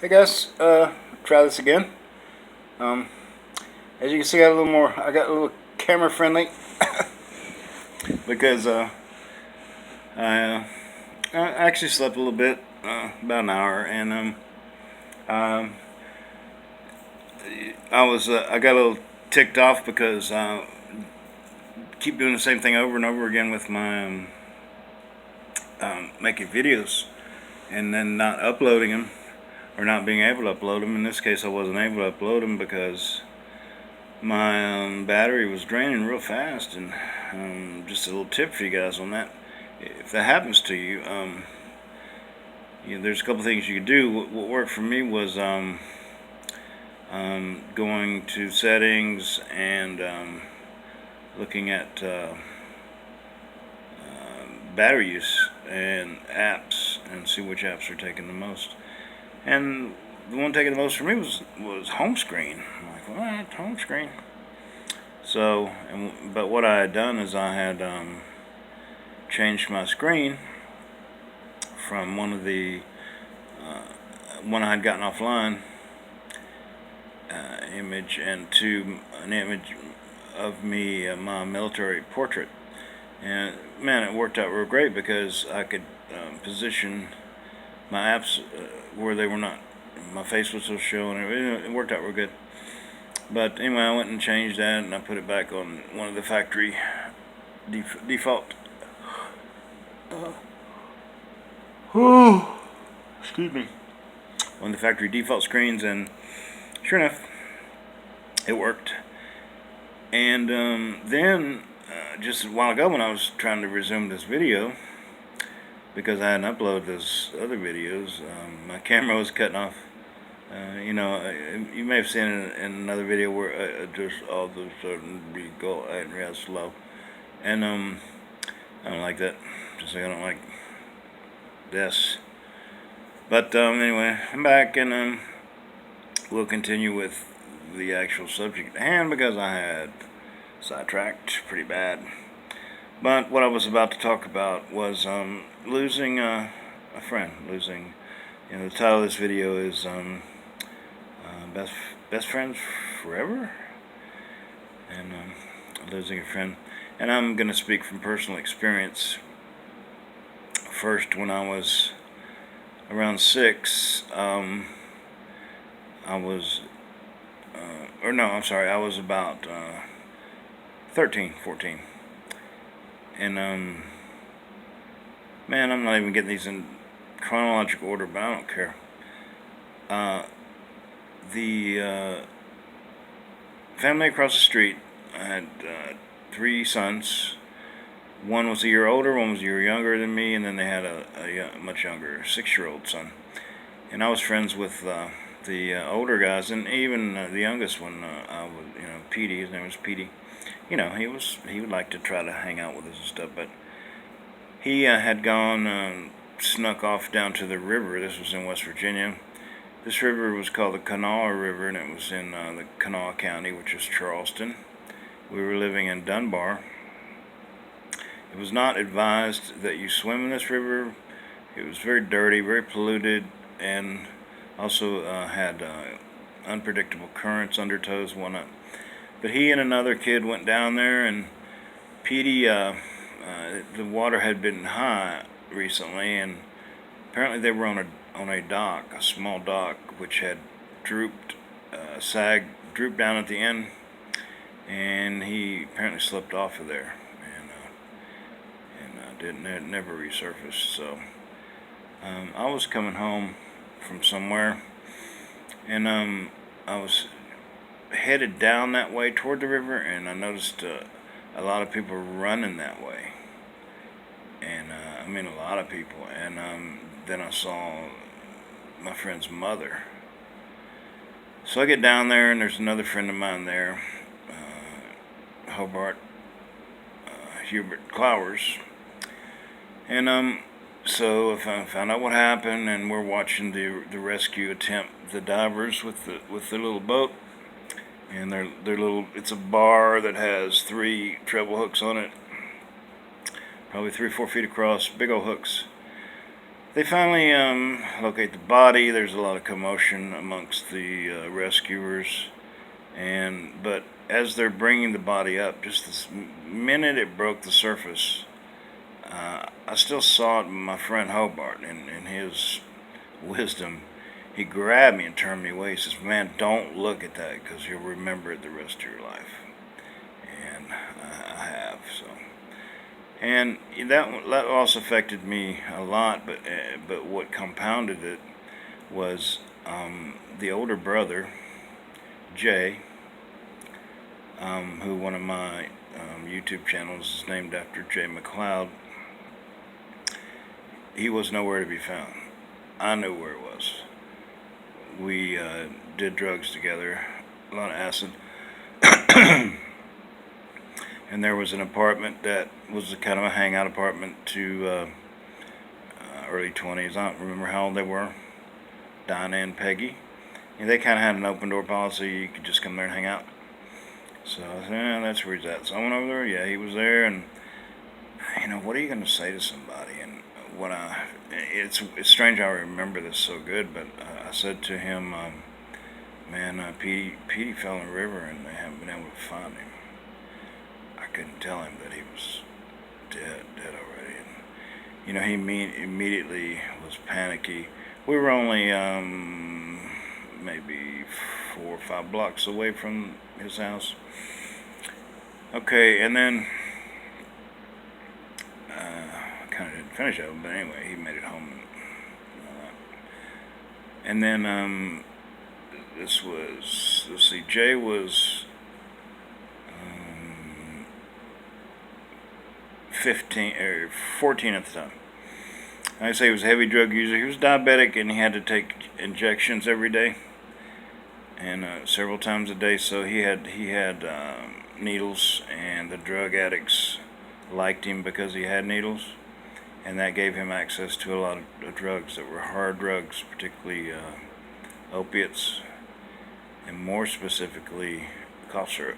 Hey guys, try this again. Um, as you can see, I got a little camera friendly because I, I actually slept a little bit, about an hour, and um, I got a little ticked off because I keep doing the same thing over and over again with my making videos and then not uploading them or not being able to upload them. In this case, I wasn't able to upload them because my battery was draining real fast. And just a little tip for you guys on that: if that happens to you, there's a couple things you can do. What worked for me was going to settings and looking at battery use and apps and see which apps are taking the most. And the one taking the most for me was home screen. I'm like, what? Home screen? So, but what I had done is I had changed my screen from one I had gotten offline image and to an image of me, my military portrait. And man, it worked out real great because I could position my apps where they were not. My face was still showing. It worked out real good. But anyway, I went and changed that, and I put it back on one of the factory default. Excuse me. On the factory default screens, and sure enough, it worked. And then, just a while ago, when I was trying to resume this video, because I hadn't uploaded those other videos, my camera was cutting off. You may have seen it in another video where just all of a sudden be going real slow, and I don't like that. Just like I don't like this. But anyway, I'm back, and we'll continue with the actual subject at hand because I had sidetracked pretty bad. But what I was about to talk about was losing a friend. Losing, the title of this video is best friends forever, and losing a friend. And I'm going to speak from personal experience. First, when I was around 6, I was, or no, I'm sorry, I was about 13, 14. And, man, I'm not even getting these in chronological order, but I don't care. The family across the street, I had 3 sons. One was a year older, one was a year younger than me, and then they had a much younger 6-year-old son. And I was friends with the older guys, and even the youngest one, Petey. His name was Petey. He would like to try to hang out with us and stuff, but he had gone, snuck off down to the river. This was in West Virginia. This river was called the Kanawha River, and it was in the Kanawha County, which is Charleston. We were living in Dunbar. It was not advised that you swim in this river. It was very dirty, very polluted, and also had unpredictable currents, undertows, whatnot. But he and another kid went down there, and Petey, the water had been high recently, and apparently they were on a dock, a small dock, which had drooped down at the end, and he apparently slipped off of there, and never resurfaced. So I was coming home from somewhere, and I was headed down that way toward the river, and I noticed a lot of people running that way, and I mean a lot of people, and then I saw my friend's mother. So I get down there, and there's another friend of mine there, Hobart Hubert Clowers, and so if I found out what happened, and we're watching the rescue attempt, the divers with the little boat, and their little, it's a bar that has 3 treble hooks on it, probably 3 or 4 feet across, big old hooks. They finally locate the body. There's a lot of commotion amongst the rescuers, but as they're bringing the body up, just this minute it broke the surface, I still saw it. My friend Hobart, in his wisdom, he grabbed me and turned me away. He says, "Man, don't look at that because you'll remember it the rest of your life." And I have, so. And that also affected me a lot, but what compounded it was the older brother, Jay, who one of my YouTube channels is named after Jay McLeod. He was nowhere to be found. I knew where it was. We did drugs together, a lot of acid. And there was an apartment that was a kind of a hangout apartment to early 20s. I don't remember how old they were, Dinah and Peggy. And they kind of had an open door policy. You could just come there and hang out. So I said, yeah, that's where he's at. So I went over there. Yeah, he was there. And, what are you going to say to somebody? And it's strange how I remember this so good, but I said to him, man, Petey fell in the river and they haven't been able to find him. I couldn't tell him that he was dead already. And, he immediately was panicky. We were only maybe 4 or 5 blocks away from his house. Okay, and then kind of didn't finish it, but anyway, he made it home and all that. And then this was, let's see, Jay was 15 or 14 at the time. I say he was a heavy drug user. He was diabetic and he had to take injections every day and several times a day. So he had needles, and the drug addicts liked him because he had needles, and that gave him access to a lot of drugs that were hard drugs, particularly opiates, and more specifically cough syrup.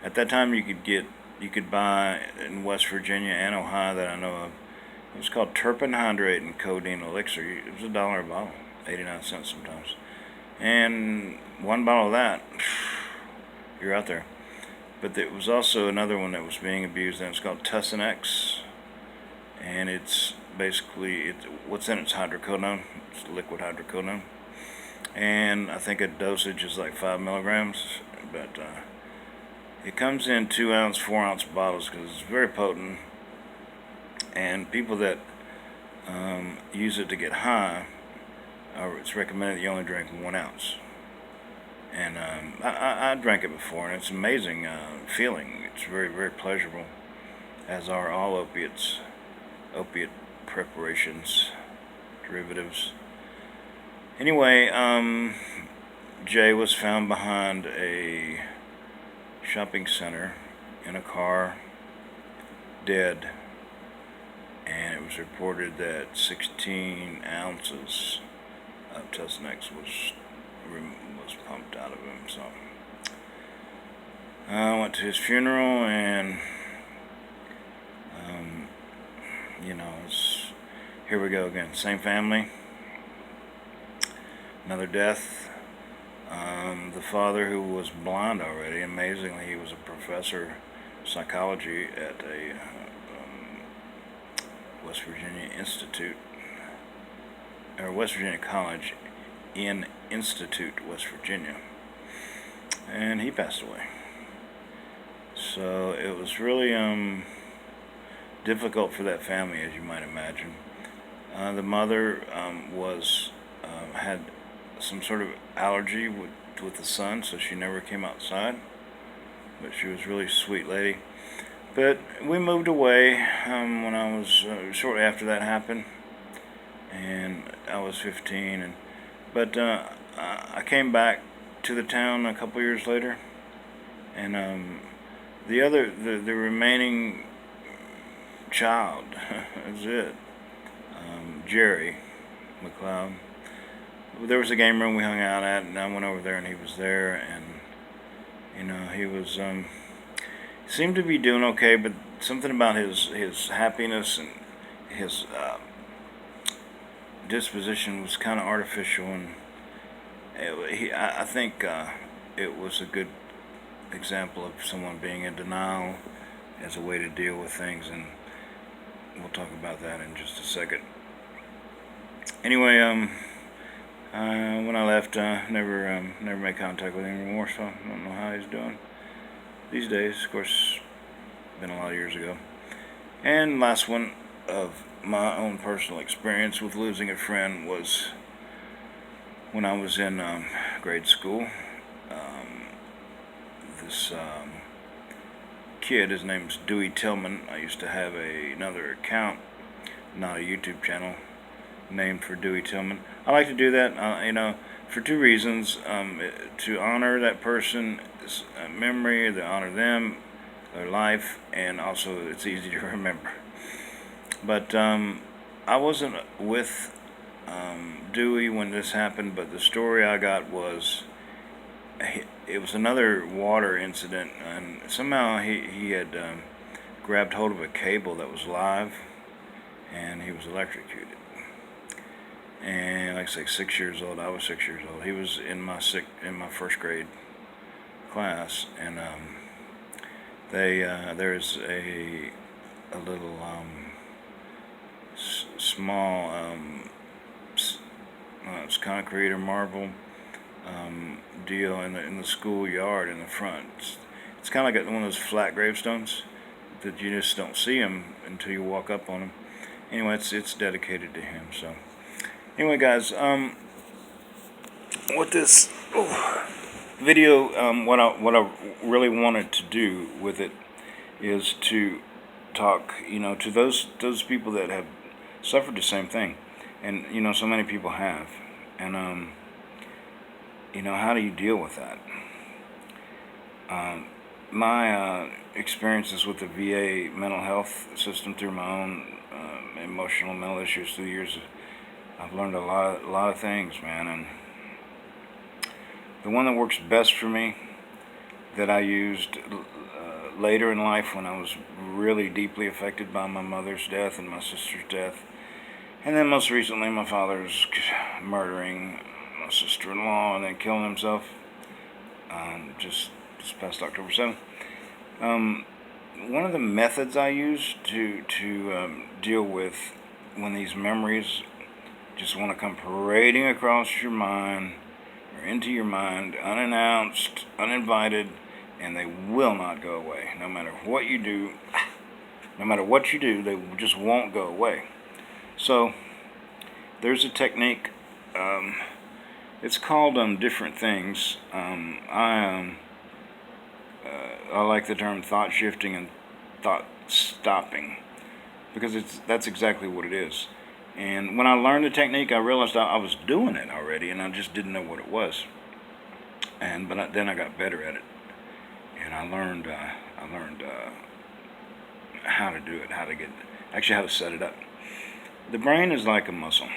At that time, you could buy in West Virginia and Ohio that I know of. It was called terpenhydrate and codeine elixir. It was $1 a bottle, 89 cents sometimes. And one bottle of that, you're out there. But there was also another one that was being abused, and it's called Tussin-X. And it's basically, what's in it's hydrocodone. It's liquid hydrocodone. And I think a dosage is like 5 milligrams. But it comes in 2-ounce, 4-ounce bottles because it's very potent. And people that use it to get high, it's recommended that you only drink 1 ounce. And I drank it before, and it's an amazing feeling. It's very, very pleasurable, as are all opiate preparations, derivatives. Anyway, Jay was found behind a shopping center in a car, dead. And it was reported that 16 ounces of Tussin-X was pumped out of him. So I went to his funeral, and here we go again. Same family, another death. The father, who was blind already, amazingly, he was a professor of psychology at a West Virginia Institute, or West Virginia College in Institute, West Virginia, and he passed away. So it was really difficult for that family, as you might imagine. The mother had some sort of allergy with the sun, so she never came outside, but she was a really sweet lady. But we moved away when I was shortly after that happened, and I was 15. But I came back to the town a couple years later, and the remaining child is it, Jerry McLeod. There was a game room we hung out at, and I went over there, and he was there, and he was seemed to be doing okay, but something about his happiness and his disposition was kind of artificial, and I think it was a good example of someone being in denial as a way to deal with things, and we'll talk about that in just a second. Anyway, when I left, never made contact with him anymore, so I don't know how he's doing these days. Of course, been a lot of years ago. And last one of my own personal experience with losing a friend was when I was in grade school. This kid, his name's Dewey Tillman. I used to have another account, not a YouTube channel, named for Dewey Tillman. I like to do that, for two reasons: to honor that person's memory, to honor them, their life, and also it's easy to remember. But I wasn't with Dewey when this happened, but the story I got was it was another water incident, and somehow he had grabbed hold of a cable that was live, and he was electrocuted. And like I say, 6 years old. I was 6 years old. He was in my first grade class, and there's a little small it's concrete or marble deal in the schoolyard in the front. It's kind of like one of those flat gravestones that you just don't see them until you walk up on them. Anyway, it's dedicated to him. So anyway, guys, what this video, what I really wanted to do with it is to talk, to those people that have suffered the same thing, and so many people have, and how do you deal with that? My experiences with the VA mental health system through my own emotional mental issues through the years, I've learned a lot of things, man, and the one that works best for me, that I used later in life when I was really deeply affected by my mother's death and my sister's death, and then most recently my father's murdering my sister-in-law and then killing himself just this past October 7th. One of the methods I use to deal with when these memories just want to come parading across your mind or into your mind unannounced, uninvited, and they will not go away. No matter what you do, they just won't go away. So there's a technique. It's called different things. I like the term thought shifting and thought stopping, because that's exactly what it is. And when I learned the technique, I realized I was doing it already, and I just didn't know what it was. But then I got better at it, and I learned how to do it, how to set it up. The brain is like a muscle.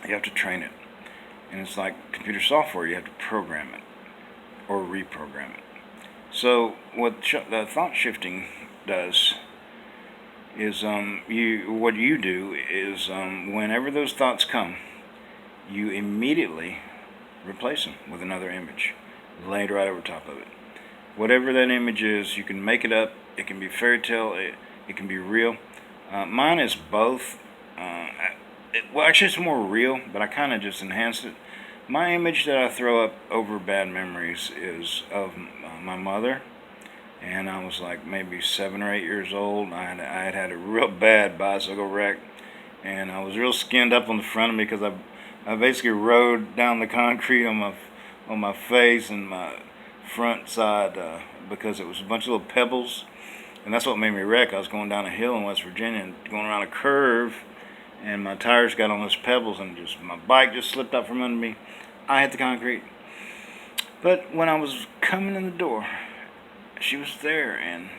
You have to train it, and it's like computer software. You have to program it or reprogram it. So what the thought shifting does is what you do is whenever those thoughts come, you immediately replace them with another image laid right over top of it. Whatever that image is, you can make it up. It can be fairy tale. It can be real. Mine is both. Well, actually, it's more real, but I kind of just enhanced it. My image that I throw up over bad memories is of my mother, and I was like maybe 7 or 8 years old. I had a real bad bicycle wreck, and I was real skinned up on the front of me because I basically rode down the concrete on my face and my front side because it was a bunch of little pebbles, and that's what made me wreck. I was going down a hill in West Virginia and going around a curve, and my tires got on those pebbles, and my bike just slipped out from under me. I hit the concrete. But when I was coming in the door, she was there, and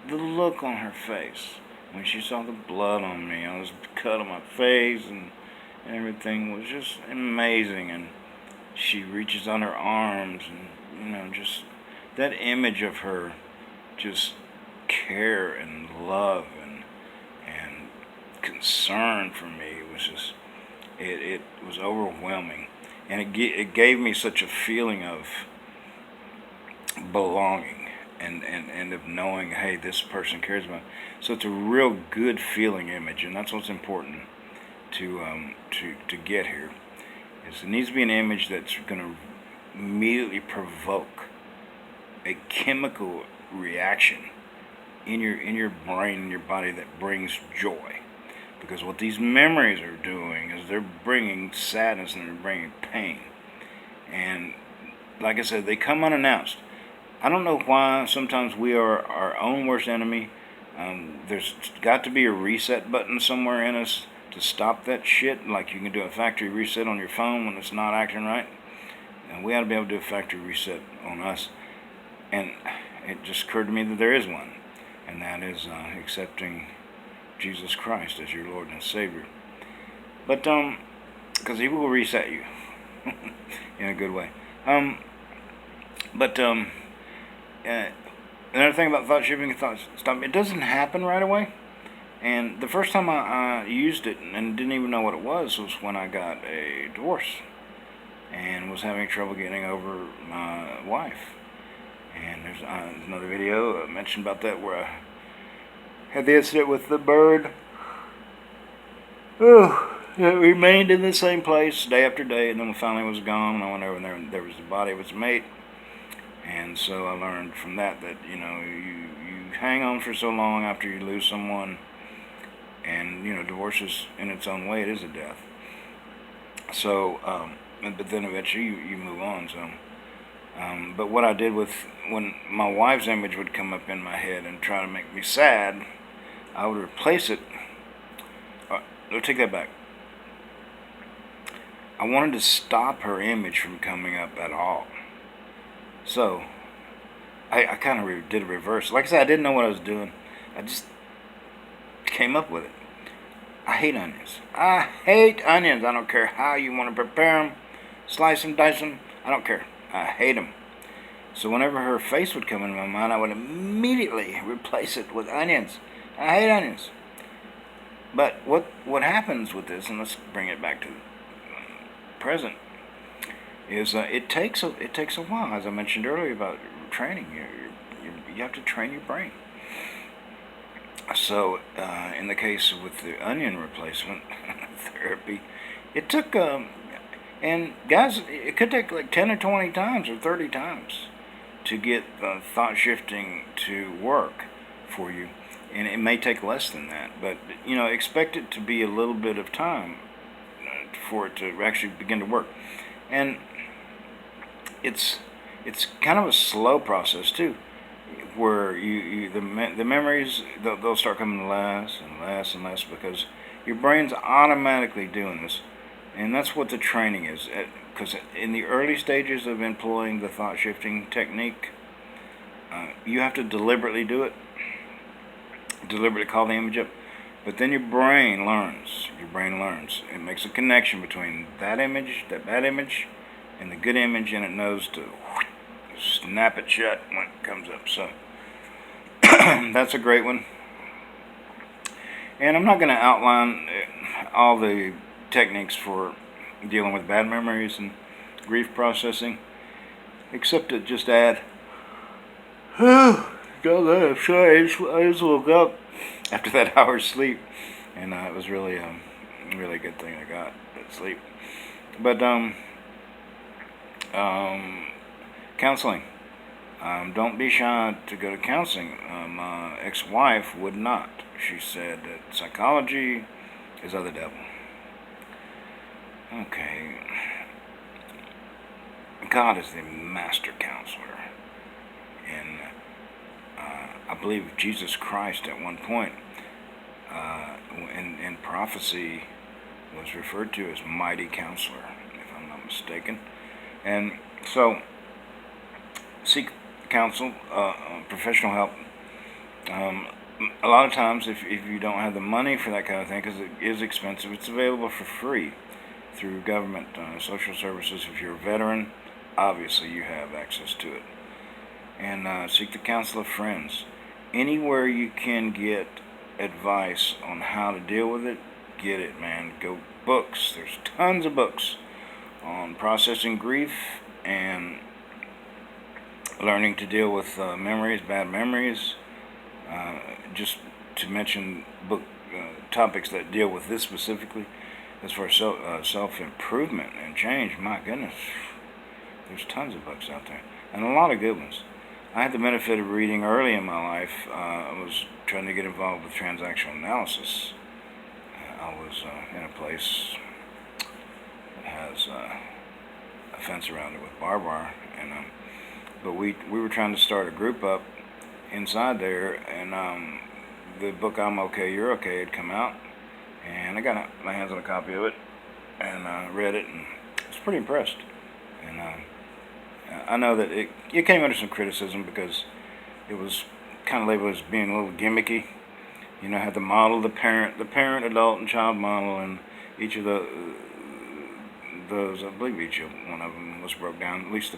the look on her face when she saw the blood on me, I was cut on my face, and everything was just amazing. And she reaches on her arms, and just that image of her, just care and love and concern for me. It was just, it was overwhelming, and it gave me such a feeling of belonging and of knowing, hey, this person cares about me. So it's a real good feeling image, and that's what's important to get here. Is it needs to be an image that's going to immediately provoke a chemical reaction in your brain, in your body, that brings joy. Because what these memories are doing is they're bringing sadness and they're bringing pain. And like I said, they come unannounced. I don't know why sometimes we are our own worst enemy. There's got to be a reset button somewhere in us to stop that shit. Like you can do a factory reset on your phone when it's not acting right. And we ought to be able to do a factory reset on us. And it just occurred to me that there is one. And that is accepting Jesus Christ as your Lord and Savior. But, because He will reset you in a good way. Another thing about thought shifting and thought stopping, it doesn't happen right away. And the first time I used it and didn't even know what it was when I got a divorce and was having trouble getting over my wife. And there's another video I mentioned about that where I had the incident with the bird. Oh, it remained in the same place day after day, and then finally was gone. And I went over there, and there was the body of its mate. And so I learned from that you hang on for so long after you lose someone, and divorce is in its own way, it is a death. So, but then eventually you move on. So. But what I did when my wife's image would come up in my head and try to make me sad, I would replace it. I'll take that back. I wanted to stop her image from coming up at all. So, I kind of did a reverse. Like I said, I didn't know what I was doing. I just came up with it. I hate onions. I hate onions. I don't care how you want to prepare them. Slice them, dice them. I don't care. I hate them. So whenever her face would come into my mind, I would immediately replace it with onions. I hate onions. But what happens with this, and let's bring it back to present, is it takes a while. As I mentioned earlier about training, you have to train your brain. So in the case with the onion replacement therapy, it took. And guys, it could take like 10 or 20 times or 30 times to get thought shifting to work for you. And it may take less than that. But, expect it to be a little bit of time for it to actually begin to work. And it's kind of a slow process, too, where the memories, they'll start coming less and less and less because your brain's automatically doing this. And that's what the training is. Because in the early stages of employing the thought-shifting technique, you have to deliberately do it. Deliberately call the image up. But then your brain learns. It makes a connection between that image, that bad image, and the good image, and it knows to snap it shut when it comes up. So, that's a great one. And I'm not going to outline all the techniques for dealing with bad memories and grief processing, except to just add, God, I'm sorry, I just woke up after that hour's sleep, and it was really a really good thing I got that sleep. But counseling, don't be shy to go to counseling. My ex-wife would not. She said that psychology is of the devil. Okay. God is the master counselor. And I believe Jesus Christ at one point in prophecy was referred to as mighty counselor, if I'm not mistaken. And so seek counsel, professional help. A lot of times if you don't have the money for that kind of thing, because it is expensive, it's available for free through government social services. If you're a veteran, obviously you have access to it. And seek the counsel of friends. Anywhere you can get advice on how to deal with it, get it, man. Go books. There's tons of books on processing grief and learning to deal with memories, bad memories. Just to mention book topics that deal with this specifically, as for self-improvement and change, my goodness, there's tons of books out there, and a lot of good ones. I had the benefit of reading early in my life. I was trying to get involved with transactional analysis. I was in a place that has a fence around it with barbed wire, and but we were trying to start a group up inside there, and the book "I'm Okay, You're Okay" had come out, and I got my hands on a copy of it, and read it, and I was pretty impressed. And I know that it came under some criticism because it was kind of labeled as being a little gimmicky. You know, had the model, the parent, adult, and child model, and each of those, I believe each one of them was broke down. At least the